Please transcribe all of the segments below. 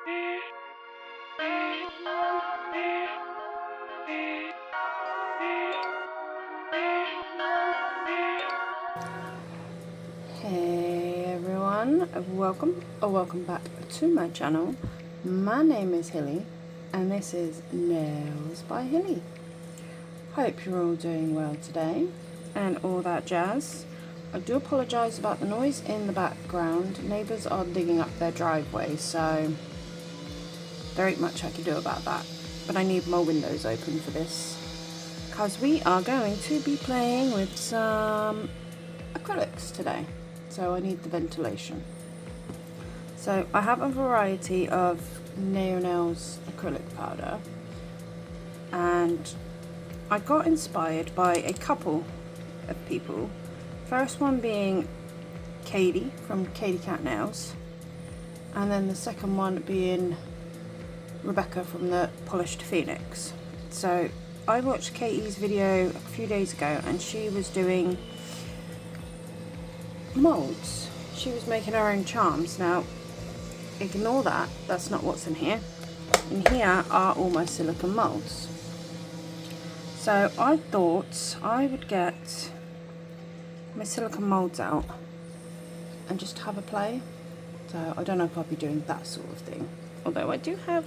Hey everyone, welcome back to my channel. My name is Hilly and this is Nailz by Hilly. Hope you're all doing well today and all that jazz. I do apologise about the noise in the background. Neighbours are digging up their driveway, so there ain't much I can do about that. But I need my windows open for this because we are going to be playing with some acrylics today. So I need the ventilation. So I have a variety of Nailz acrylic powder, and I got inspired by a couple of people. First one being Katie from Katie Cat Nails, and then the second one being Rebecca from the Polished Phoenix. So I watched Katie's video a few days ago and she was doing molds. She was making her own charms. Now ignore that, that's not what's in here. In here are all my silicone molds. So I thought I would get my silicone molds out and just have a play. So I don't know if I'll be doing that sort of thing, although I do have,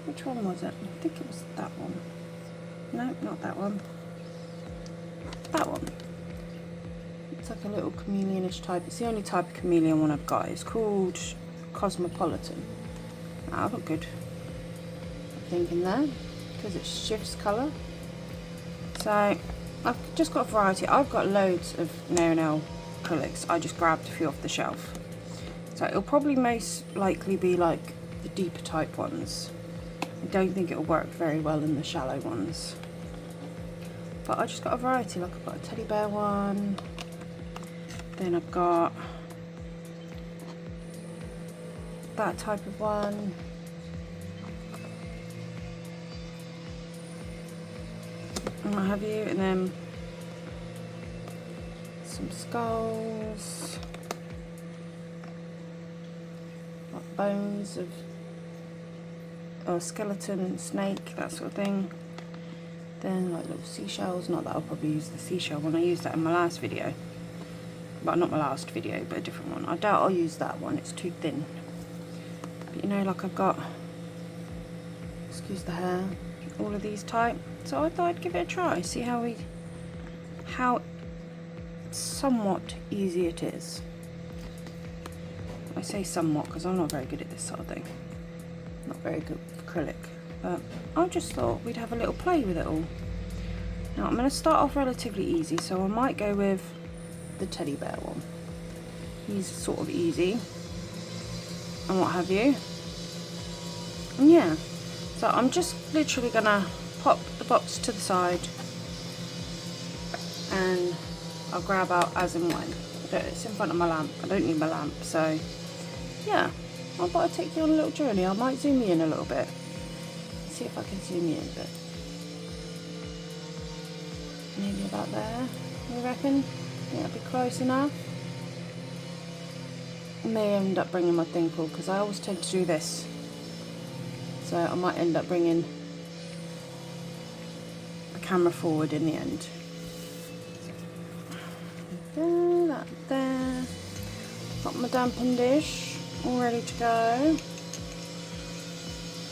which one was it? I think it was that one. No, not that one. That one. It's like a little chameleonish type. It's the only type of chameleon one I've got. It's called Cosmopolitan. I've got good thinking there because it shifts colour. So I've just got a variety. I've got loads of nail acrylics. I just grabbed a few off the shelf. So it'll probably most likely be like the deeper type ones. I don't think it'll work very well in the shallow ones. But I just got a variety. Like I've got a teddy bear one. Then I've got that type of one. And what have you, and then some skulls, like bones of a skeleton, snake, that sort of thing. Then like little seashells. Not that I'll probably use the seashell one. I used that in my last video. Well, not my last video, but a different one. I doubt I'll use that one, it's too thin. But you know, like I've got, excuse the hair, all of these type. So I thought I'd give it a try, see how somewhat easy it is. I say somewhat because I'm not very good at this sort of thing. Not very good with acrylic. But I just thought we'd have a little play with it all. Now I'm going to start off relatively easy, so I might go with the teddy bear one. He's sort of easy and what have you. And yeah, so I'm just literally gonna pop the box to the side and I'll grab out as and when. It's in front of my lamp, I don't need my lamp, so yeah, I thought I'd take you on a little journey. I might zoom you in a little bit, see if I can zoom you in a bit. Maybe about there, you reckon? Yeah, it'll be close enough. I may end up bringing my thing cool because I always tend to do this. So I might end up bringing the camera forward in the end. There, that there. Got my damping dish all ready to go.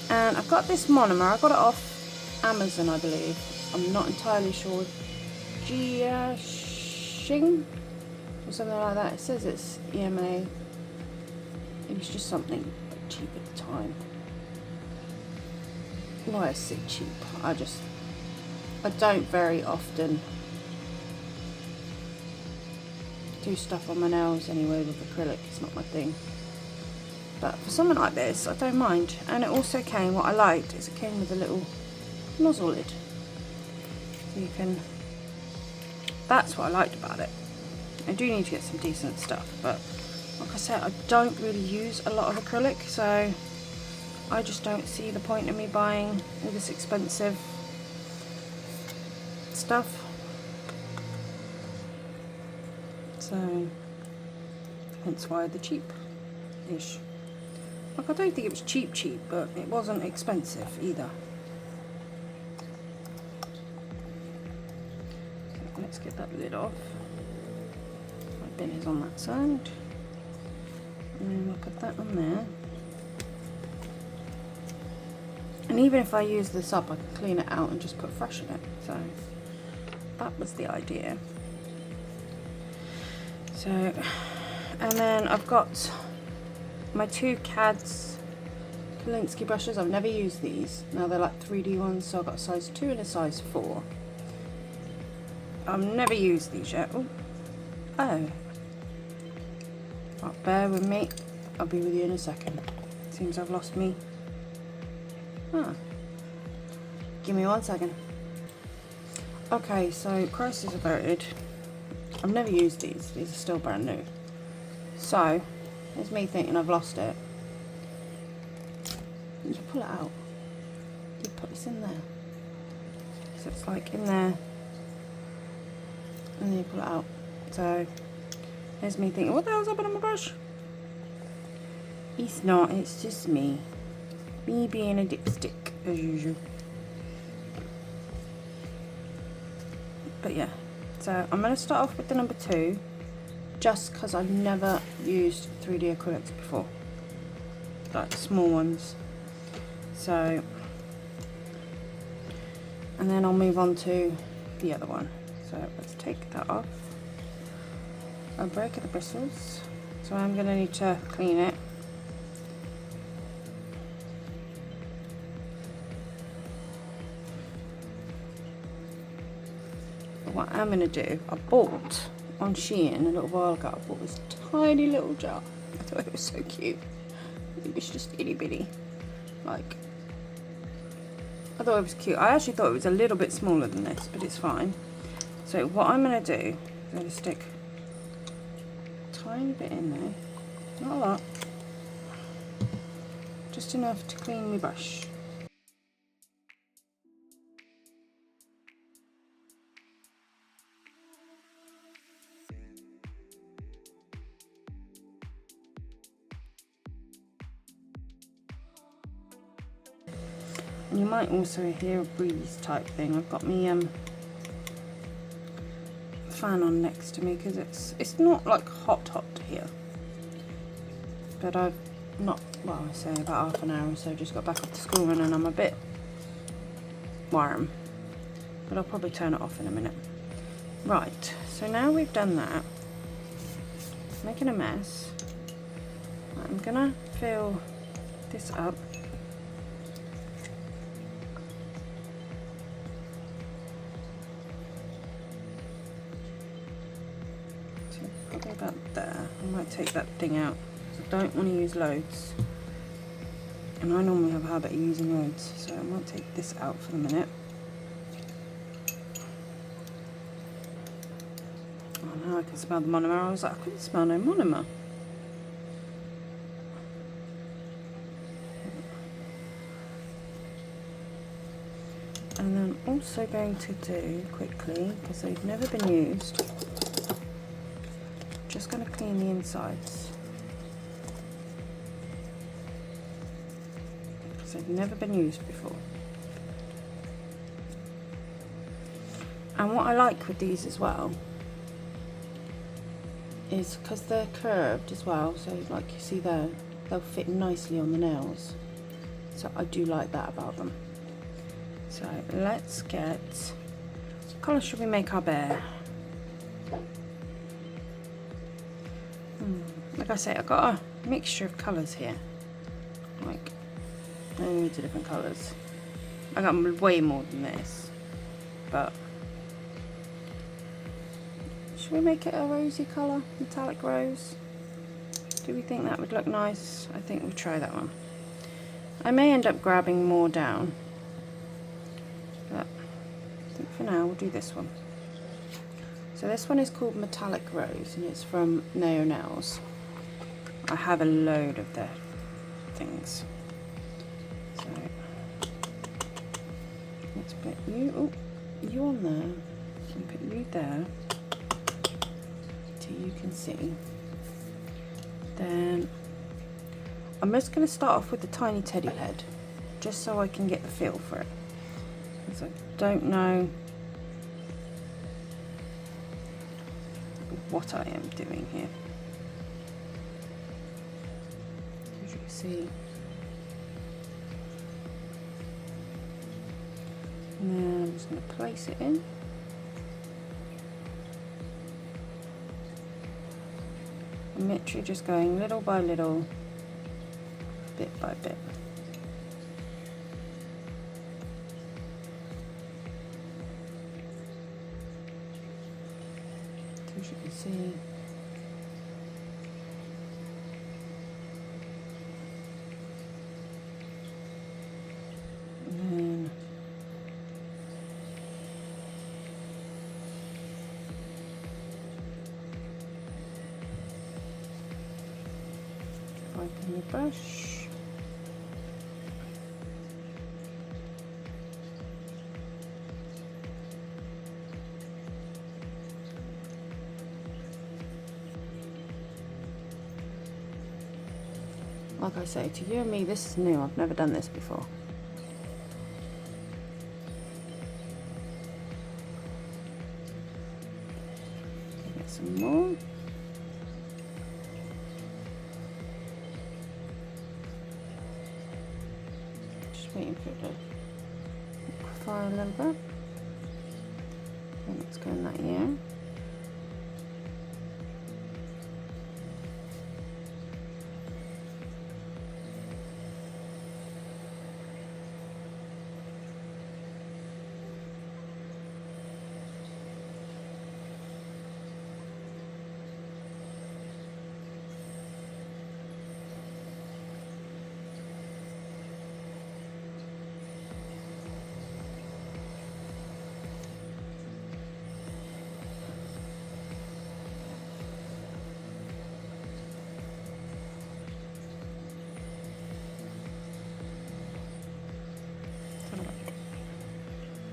And I've got this monomer. I got it off Amazon, I believe. I'm not entirely sure. Shing or something like that. It says it's EMA. It was just something cheap at the time. Why I say cheap? I don't very often do stuff on my nails anyway with acrylic. It's not my thing. But for something like this, I don't mind. And it also came, what I liked is it came with a little nozzle lid. So you can, that's what I liked about it. I do need to get some decent stuff, but like I said, I don't really use a lot of acrylic, so I just don't see the point in me buying all this expensive stuff. So hence why the cheap-ish. Like, I don't think it was cheap, but it wasn't expensive either. So let's get that lid off. My bin is on that side. And then we'll put that on there. And even if I use this up, I can clean it out and just put fresh in it. So that was the idea. So, and then I've got my two CAD's Kolinsky brushes. I've never used these. Now they're like 3D ones, so I've got a size 2 and a size 4. I've never used these yet. Ooh. Oh. Right, bear with me. I'll be with you in a second. Seems I've lost me. Ah. Give me 1 second. Okay, so prices are voted. I've never used these. These are still brand new. So, there's me thinking I've lost it. You pull it out. You put this in there. So it's like in there. And then you pull it out. So, there's me thinking, what the hell's happened on my brush? It's not, it's just me. Me being a dipstick, as usual. But yeah, so I'm going to start off with the number 2, just because I've never used 3D acrylics before, like small ones. So, and then I'll move on to the other one. So let's take that off. I'll break the bristles, so I'm going to need to clean it. What I'm going to do, I bought on Shein a little while ago, I bought this tiny little jar. I thought it was so cute. It was just itty bitty. Like, I thought it was cute. I actually thought it was a little bit smaller than this, but it's fine. So what I'm going to do is I'm going to stick a tiny bit in there. Not a lot. Just enough to clean my brush. You might also hear a breeze type thing. I've got my fan on next to me because it's not like hot here, but I've not, well, I say about half an hour or so, just got back off the school run and I'm a bit warm, but I'll probably turn it off in a minute. Right, so now we've done that, making a mess, I'm gonna fill this up. Probably about there. I might take that thing out. I don't want to use loads, and I normally have a habit of using loads, so I might take this out for the minute. Oh no, I can smell the monomer. I was like, I couldn't smell no monomer. And then I'm also going to do quickly, because they've never been used, just going to clean the insides, because they've never been used before. And what I like with these as well is because they're curved as well, so like you see there, they'll fit nicely on the nails, so I do like that about them. So let's get, what colour should we make our bear? Like I say, I've got a mixture of colours here, like loads of different colours. I got way more than this, but should we make it a rosy colour, metallic rose? Do we think that would look nice? I think we'll try that one. I may end up grabbing more down, but I think for now we'll do this one. So this one is called Metallic Rose, and it's from Nailz. I have a load of their things. So let's put you, you on there, and put you there, so you can see. Then I'm just going to start off with the tiny teddy head, just so I can get the feel for it, because I don't know what I am doing here. As you can see, and then I'm just going to place it in. I'm literally just going little by little, bit by bit. So as you can see, and then open the brush. Like I say, to you and me, this is new. I've never done this before. Get some more. Just waiting for it to liquefy a little bit. And let's go in that ear.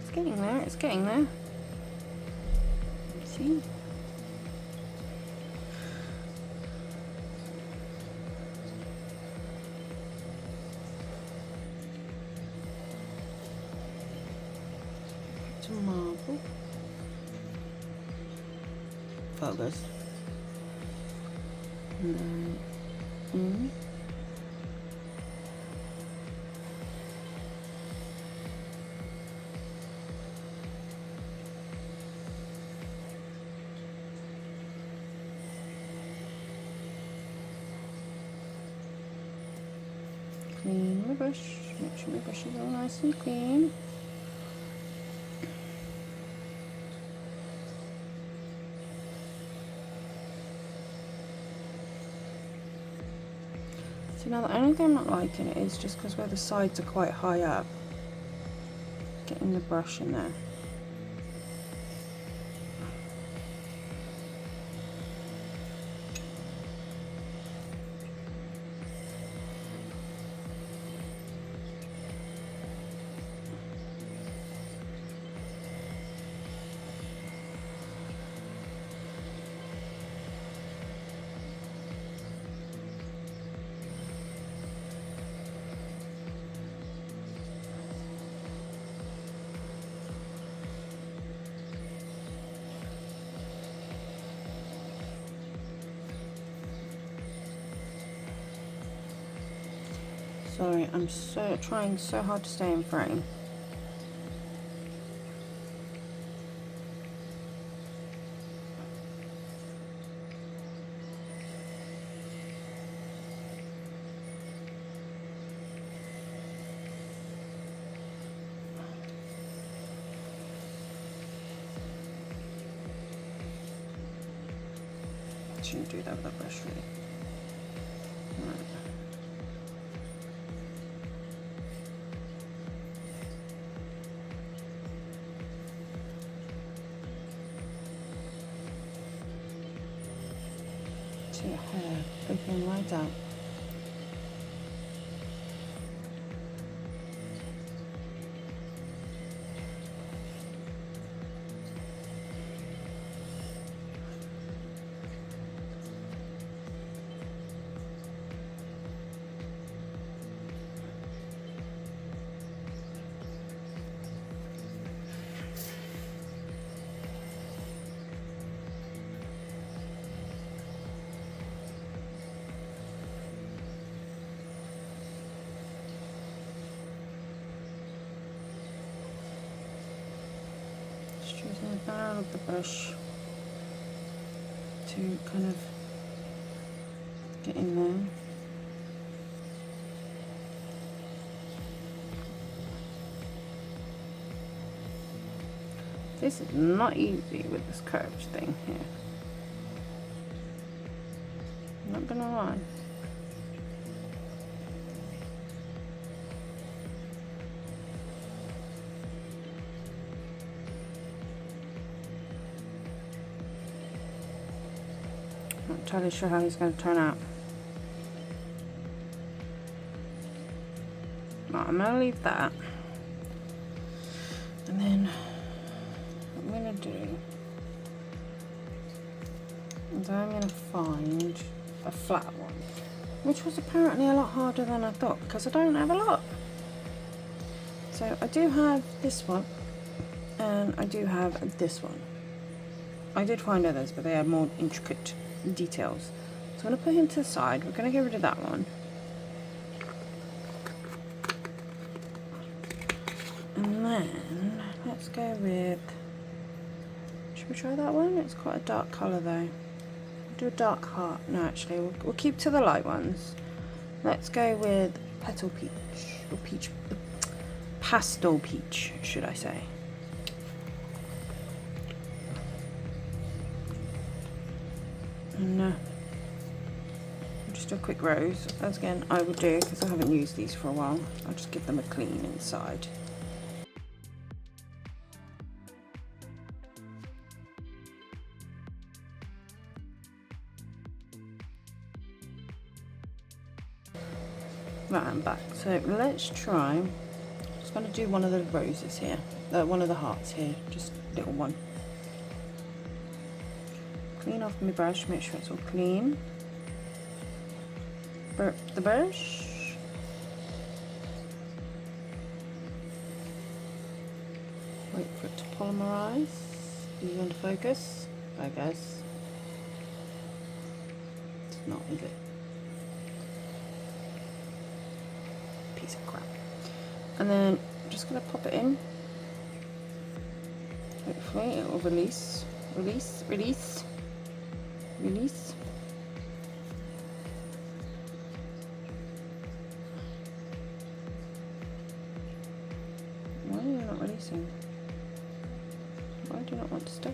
It's getting there, it's getting there. Let's see. Some marble. Focus. And then in. Clean my brush, make sure my brush is all nice and clean. So now the only thing I'm not liking it is just because where the sides are quite high up, getting the brush in there. Sorry, I'm trying so hard to stay in frame. Shouldn't do that with that brush, really. Right. See your hair open right out. out of the brush to kind of get in there. This is not easy with this curved thing here. I'm not gonna lie. I'm not entirely sure how he's going to turn out. Right, I'm going to leave that. And then what I'm going to do is I'm going to find a flat one, which was apparently a lot harder than I thought because I don't have a lot. So I do have this one and I do have this one. I did find others, but they had more intricate details. So I'm going to put him to the side. We're going to get rid of that one. And then let's go with, should we try that one? It's quite a dark colour though. Do a dark heart. No, actually, we'll keep to the light ones. Let's go with petal peach, or peach, pastel peach, should I say. And just do a quick rose, as again I will do because I haven't used these for a while. I'll just give them a clean inside. Right, I'm back. So let's try. I'm just going to do one of the roses here, one of the hearts here, just a little one. Clean off my brush, make sure it's all clean. Burp the brush. Wait for it to polymerize. Are you under focus? Focus. It's not, is it? Piece of crap. And then I'm just going to pop it in. Hopefully it will release. Release, release, release. Why are you not releasing? Why do you not want to stay?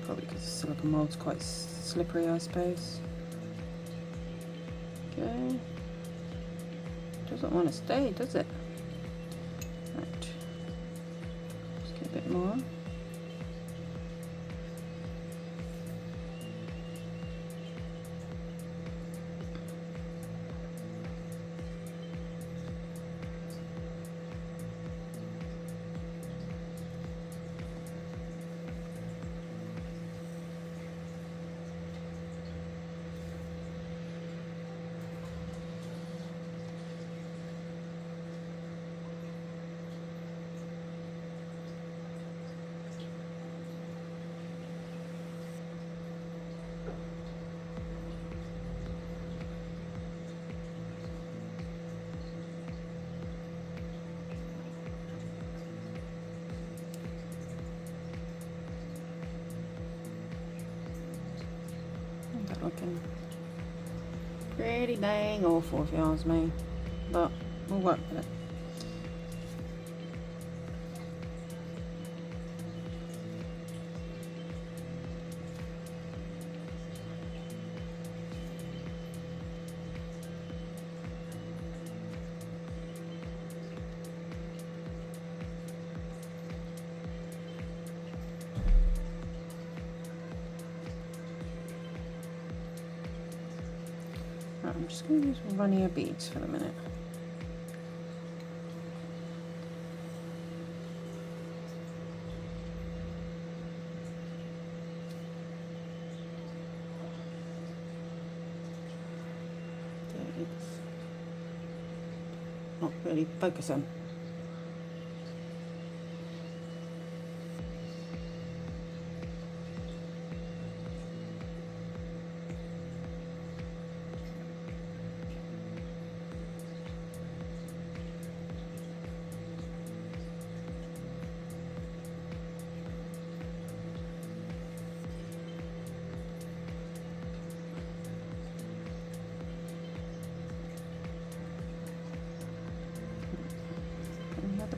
Probably because the silicone mold's quite slippery, I suppose. Okay. Doesn't want to stay, does it? Right. Just get a bit more. Looking pretty dang awful if you ask me, but we'll work with it. I'm just going to use runnier beads for the minute. It's not really focusing.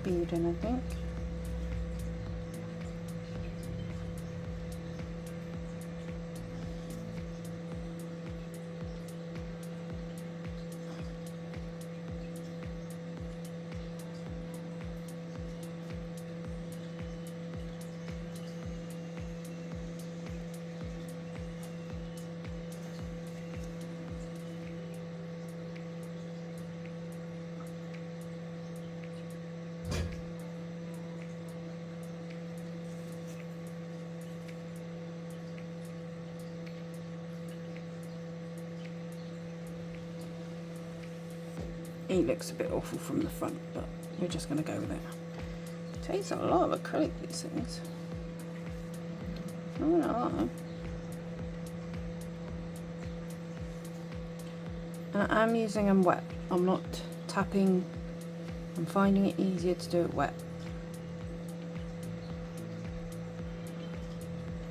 bead in, I think. He looks a bit awful from the front, but we're just going to go with it. It takes a lot of acrylic, these things. Oh no. And I'm using them wet. I'm not tapping. I'm finding it easier to do it wet.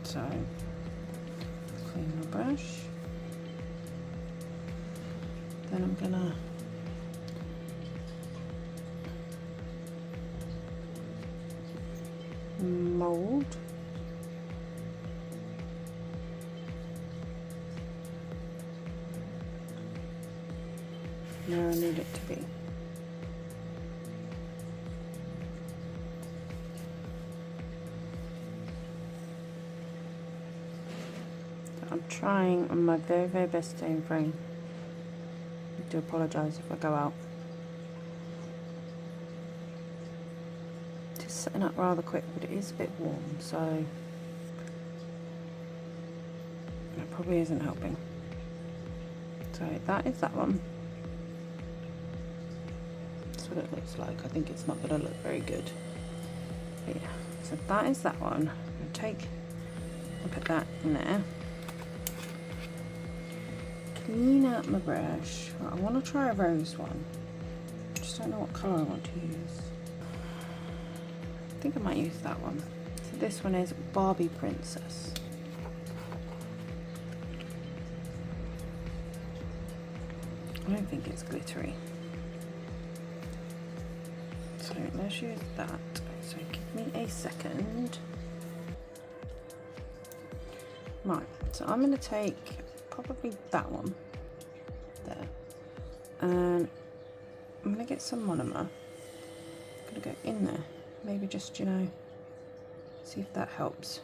So, clean my brush. Then I'm gonna mold. Where I need it to be. I'm trying on my very, very best to stay in frame. I do apologise if I go out. It's setting up rather quick, but it is a bit warm, so it probably isn't helping. So that is that one. That's what it looks like. I think it's not going to look very good. But yeah, so that is that one. I'll take and put that in there. Clean out my brush. I want to try a rose one. I just don't know what colour I want to use. I think I might use that one. So this one is Barbie Princess. I don't think it's glittery. So let's use that. So give me a second. Right, so I'm going to take probably that one there, and I'm going to get some monomer. I'm going to go in there, maybe just, you know, see if that helps.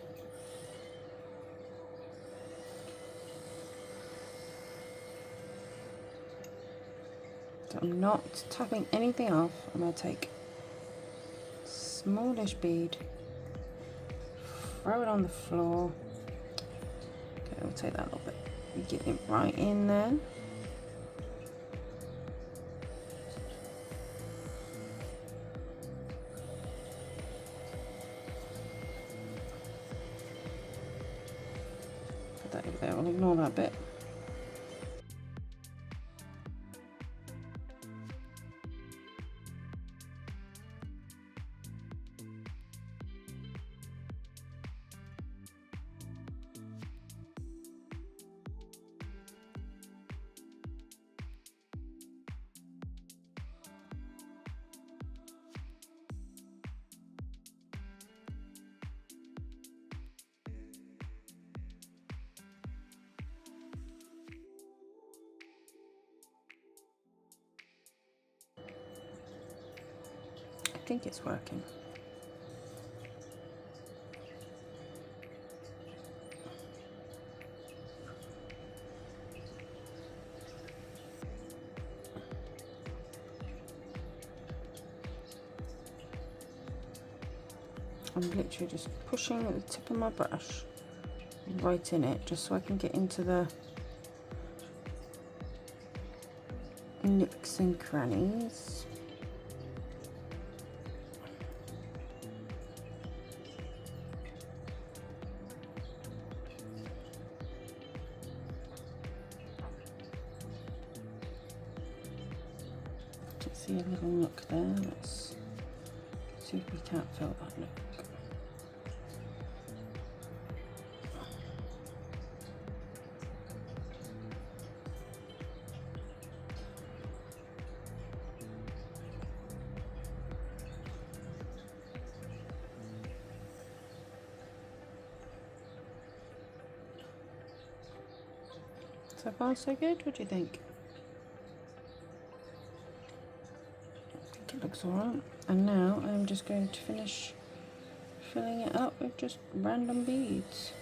So I'm not tapping anything off. I'm going to take a smallish bead, throw it on the floor. Okay, we'll take that a little bit. Get it right in there. Put that over there. I'll ignore that bit. I think it's working. I'm literally just pushing at the tip of my brush right in it, just so I can get into the nooks and crannies. See a little nook there. Let's see if we can't fill that nook. So far so good, what do you think? I think it looks alright. And now I'm just going to finish filling it up with just random beads.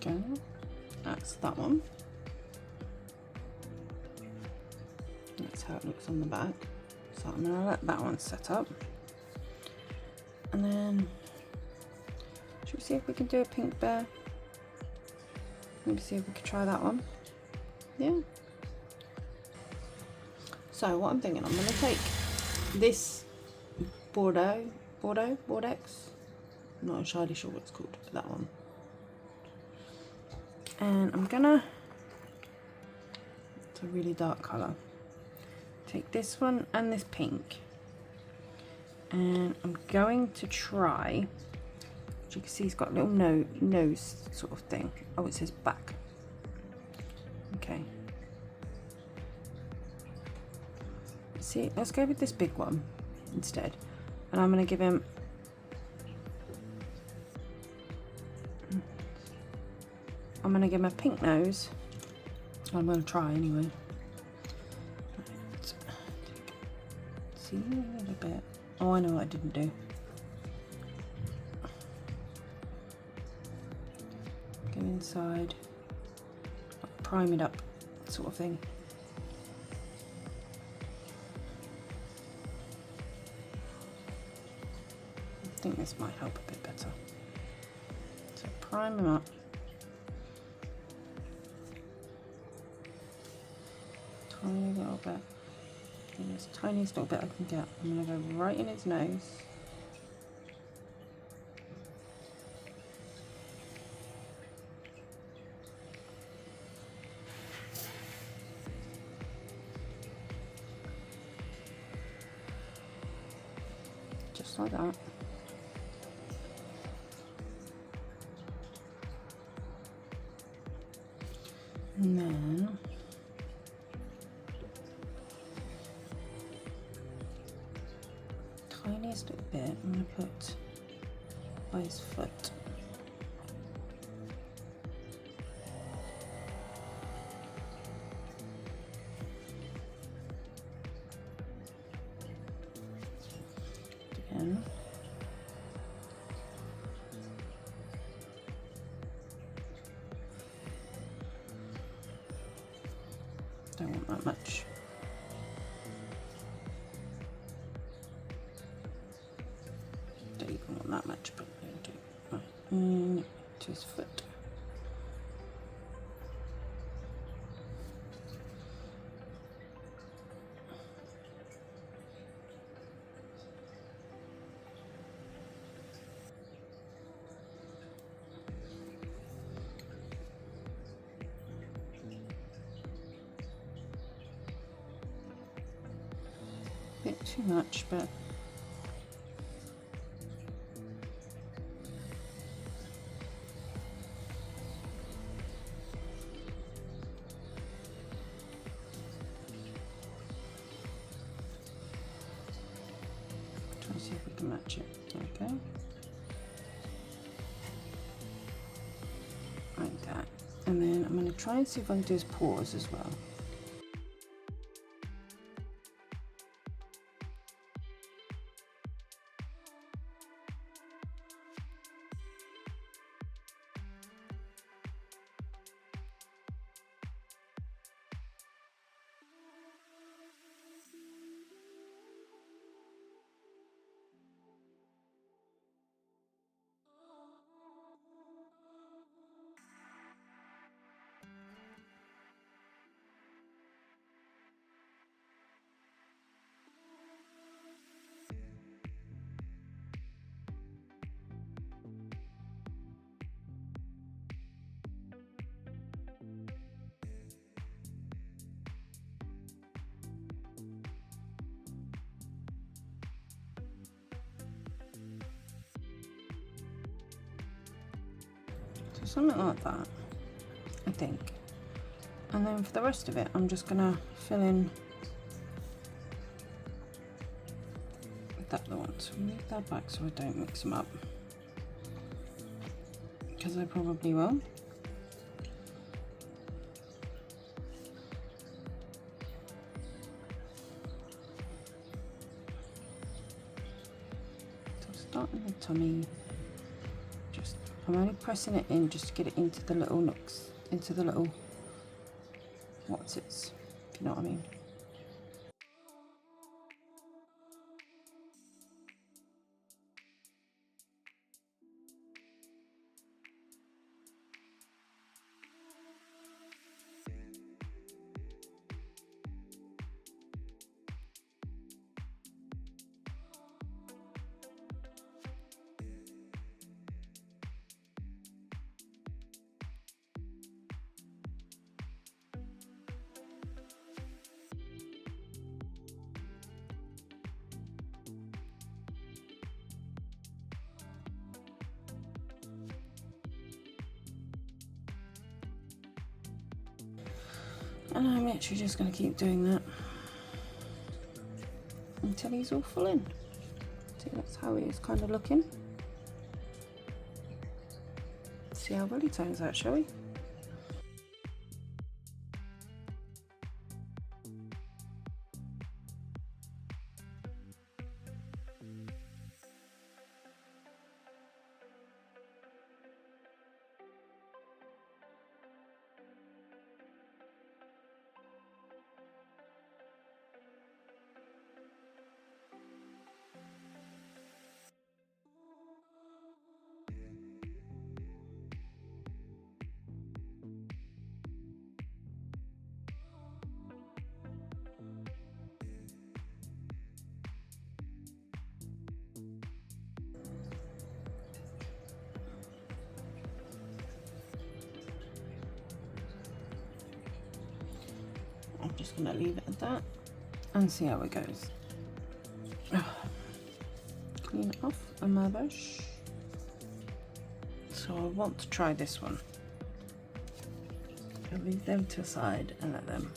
Okay, that's that one. That's how it looks on the back. So I'm going to let that one set up. And then, should we see if we can do a pink bear? Maybe see if we could try that one. Yeah. So what I'm thinking, I'm going to take this Bordeaux, Bordeaux? I'm not entirely sure what it's called, but that one. And I'm gonna, it's a really dark colour, take this one and this pink, and I'm going to try, as you can see, it's got a little nose sort of thing. Oh, it says back. Okay. See, let's go with this big one instead, and I'm gonna give him, a pink nose. I'm going to try anyway. Right. See a little bit. Oh, I know what I didn't do. Go inside, prime it up, sort of thing. I think this might help a bit better. So prime them up. Tiny little bit. This tiniest little bit I can get. I'm going to go right in its nose. Just like that. And then tiniest little bit I'm going to put by his foot. Again. Don't want that much. Don't even want that much, but I'll do. Right. To his foot. Bit too much, but try to see if we can match it. Okay, like that. And then I'm going to try and see if I can do his paws as well. something like that, I think. And then for the rest of it, I'm just gonna fill in that the one. So move that back so I don't mix them up, because I probably will. So starting with tummy, I'm only pressing it in just to get it into the little nooks, into the little what's it's, if you know what I mean. And I'm actually just going to keep doing that until he's all full in. See, that's how he is kind of looking. See how well he turns out, shall we? I'm just going to leave it at that and see how it goes. Clean it off a my brush. So I want to try this one. I'll leave them to the side and let them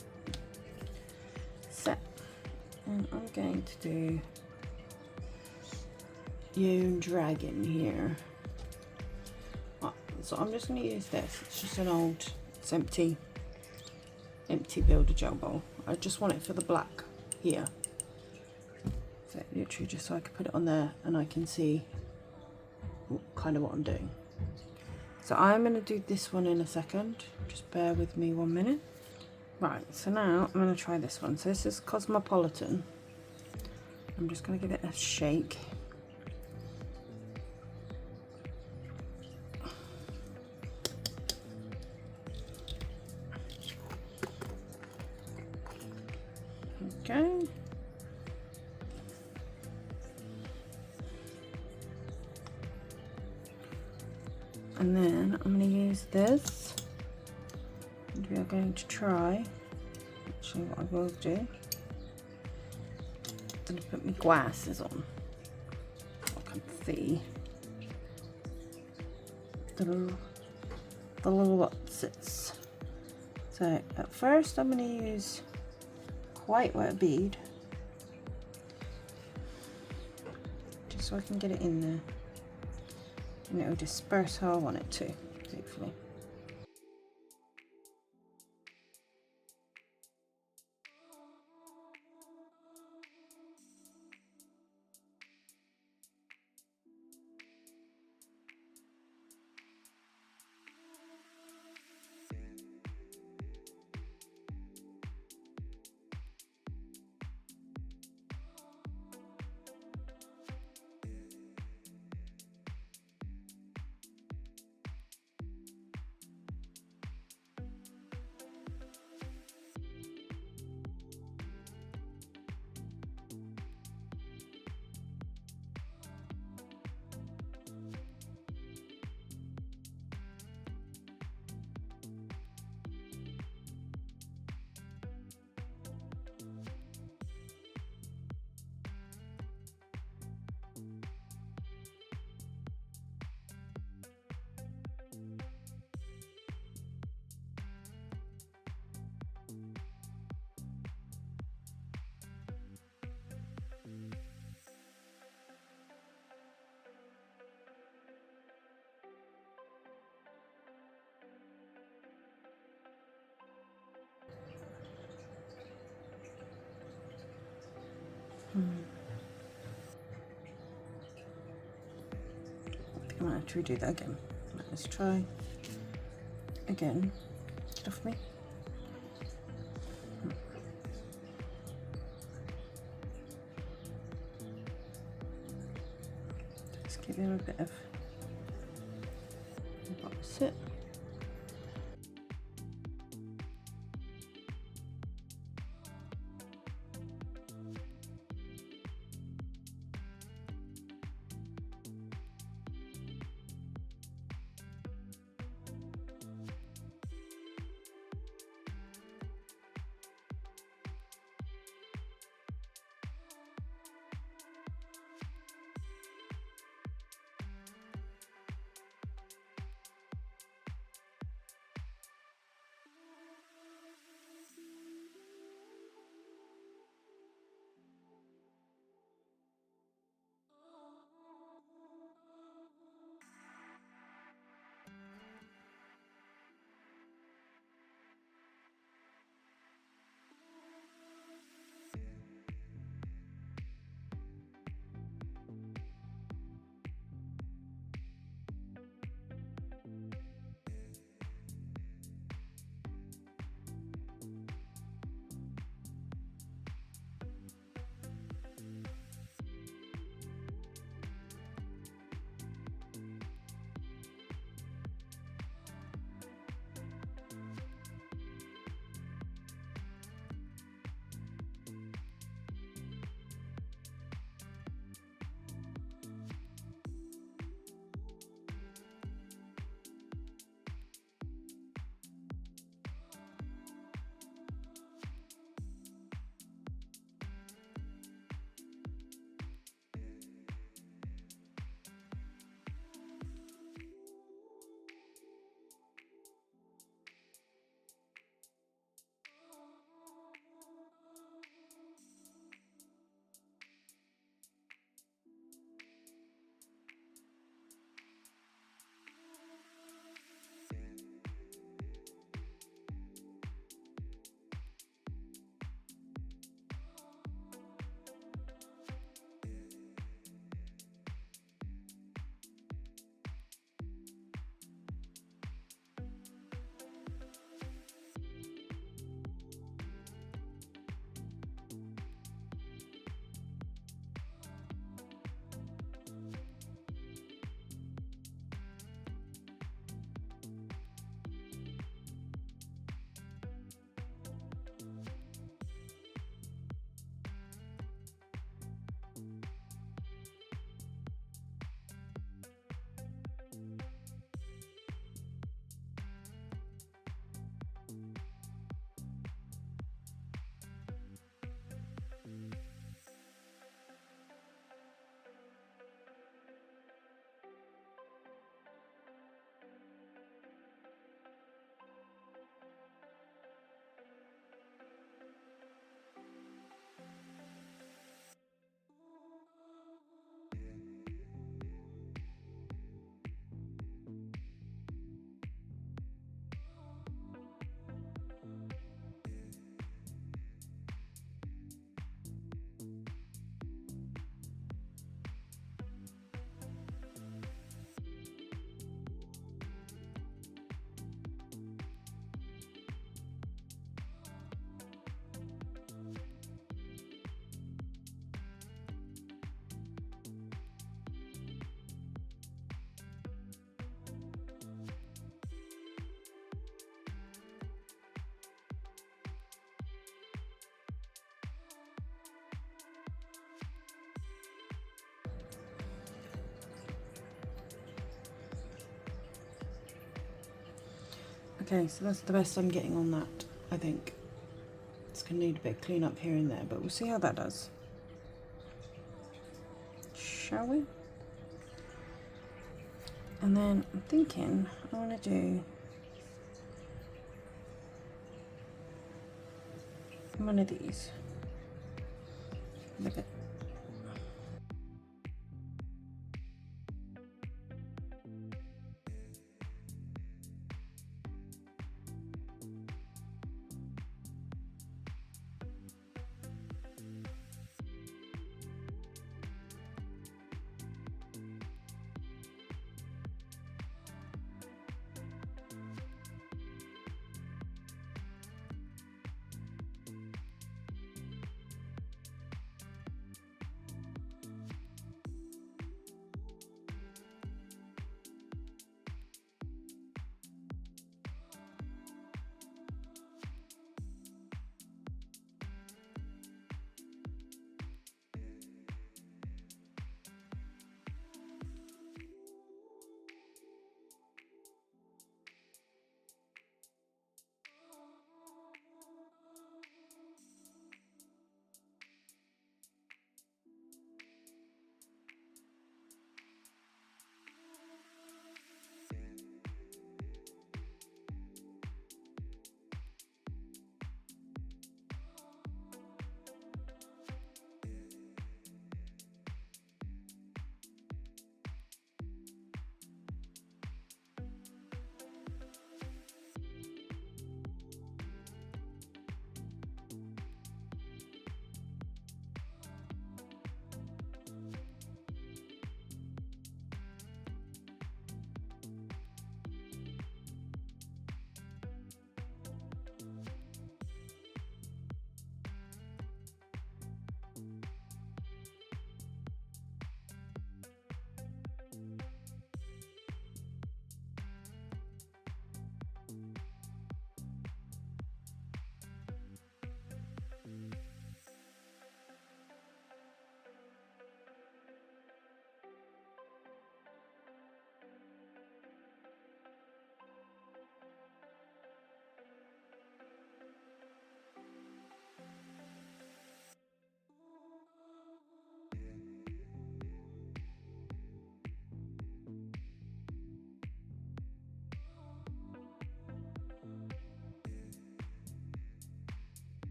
set. And I'm going to do Young Dragon here. So I'm just going to use this. It's just an old, it's empty builder gel bowl. I just want it for the black here. So literally just so I can put it on there and I can see kind of what I'm doing. So I'm going to do this one in a second. Just bear with me 1 minute. Right, so now I'm going to try this one. So this is Cosmopolitan. I'm just going to give it a shake. Okay. And then I'm going to use this, and we are going to try, actually what I will do, I'm going to put my glasses on so I can see the little what's. So at first I'm going to use quite wet bead, just so I can get it in there. And it will disperse how I want it to, hopefully. I'm gonna have to redo that again. Let's try again. Get off me. Just give him a bit of sit. Okay, so that's the best I'm getting on that, I think. It's going to need a bit of clean up here and there, but we'll see how that does. Shall we? And then I'm thinking I want to do one of these. Look at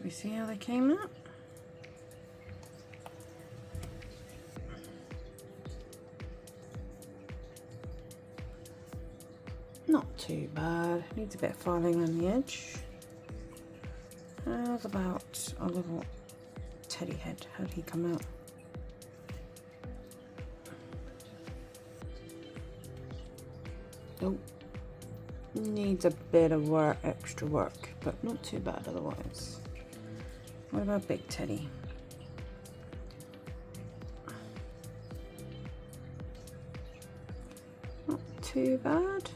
Should we see how they came out? Not too bad. Needs a bit of filing on the edge. How's about a little teddy head? How did he come out? Oh, needs a bit of work, extra work, but not too bad otherwise. What about Big Teddy? Not too bad.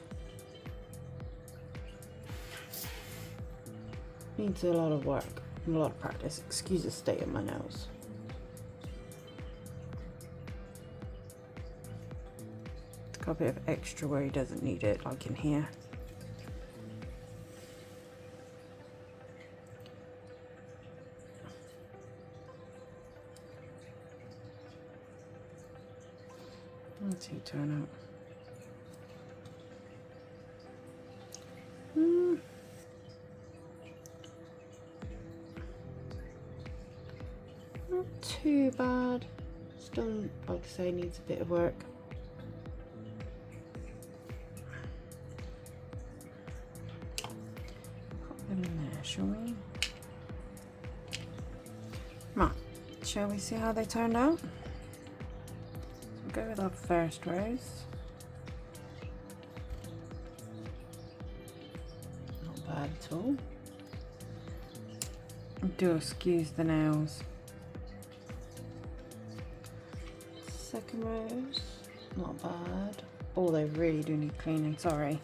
Needs a lot of work and a lot of practice. Excuse the state of my nails. Got a bit of extra where he doesn't need it, like in here. Let's see it turn out. Not too bad. Still, like I say, needs a bit of work. Pop them in there, shall we? Right, shall we see how they turned out? We'll go with our first rose. Not bad at all. Do excuse the nails. Second rose, not bad. Oh, they really do need cleaning, sorry.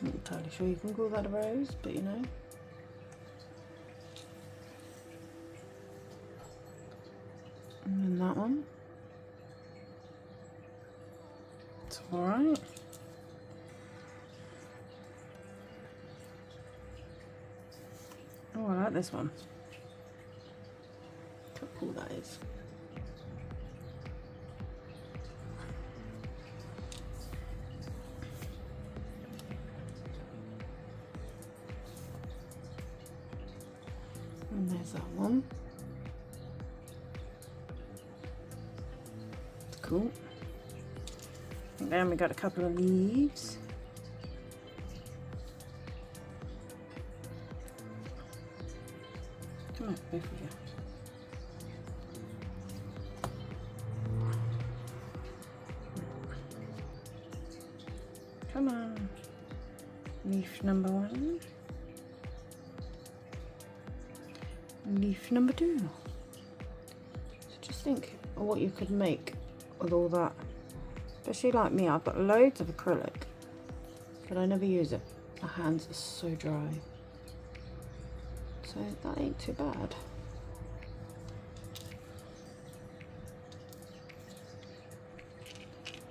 Not entirely sure you can call that a rose, but you know. And then that one. It's alright. Oh, I like this one. Look how cool that is. And there's that one. It's cool. And then we got a couple of leaves. Come on, both of you. Come on. Leaf number one. Leaf number two. So just think of what you could make with all that. Especially like me, I've got loads of acrylic, but I never use it. My hands are so dry. So that ain't too bad.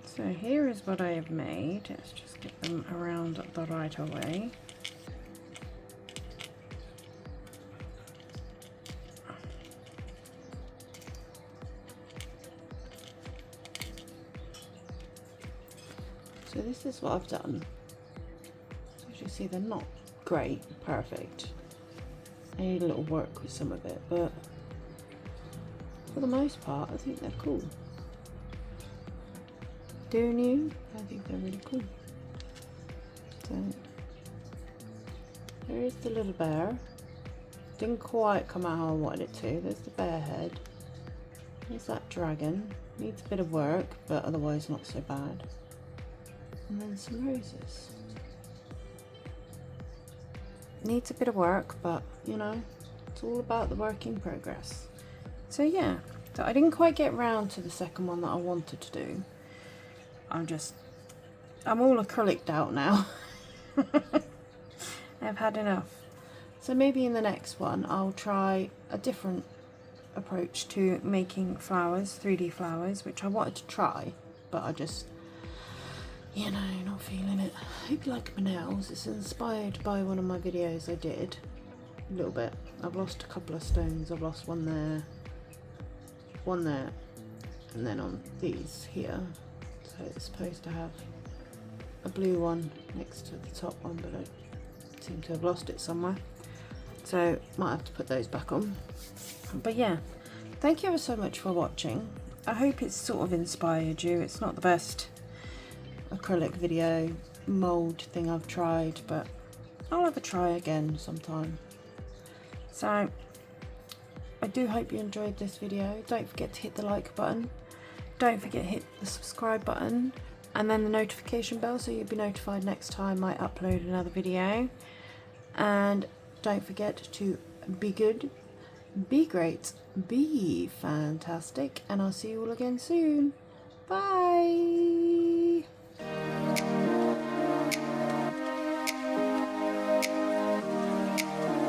So here is what I have made. Let's just get them around the right way. So this is what I've done. So as you see, they're not great, perfect. I need a little work with some of it, but for the most part, I think they're cool. Don't you? I think they're really cool. So there is the little bear. Didn't quite come out how I wanted it to. There's the bear head. There's that dragon. Needs a bit of work, but otherwise not so bad. And then some roses. Needs a bit of work, but you know, it's all about the work in progress. So yeah, so I didn't quite get round to the second one that I wanted to do. I'm all acrylic'd out now. I've had enough. So maybe in the next one I'll try a different approach to making flowers, 3D flowers, which I wanted to try, but I just, you know, not feeling it. I hope you like my nails. It's inspired by one of my videos I did. A little bit. I've lost a couple of stones. I've lost one there, and then on these here. So it's supposed to have a blue one next to the top one, but I seem to have lost it somewhere. So might have to put those back on. But yeah, thank you ever so much for watching. I hope it's sort of inspired you. It's not the best acrylic video mold thing I've tried, but I'll have a try again sometime. So I do hope you enjoyed this video. Don't forget to hit the like button. Don't forget to hit the subscribe button and then the notification bell so you'll be notified next time I upload another video. And don't forget to be good, be great, be fantastic, and I'll see you all again soon. Bye!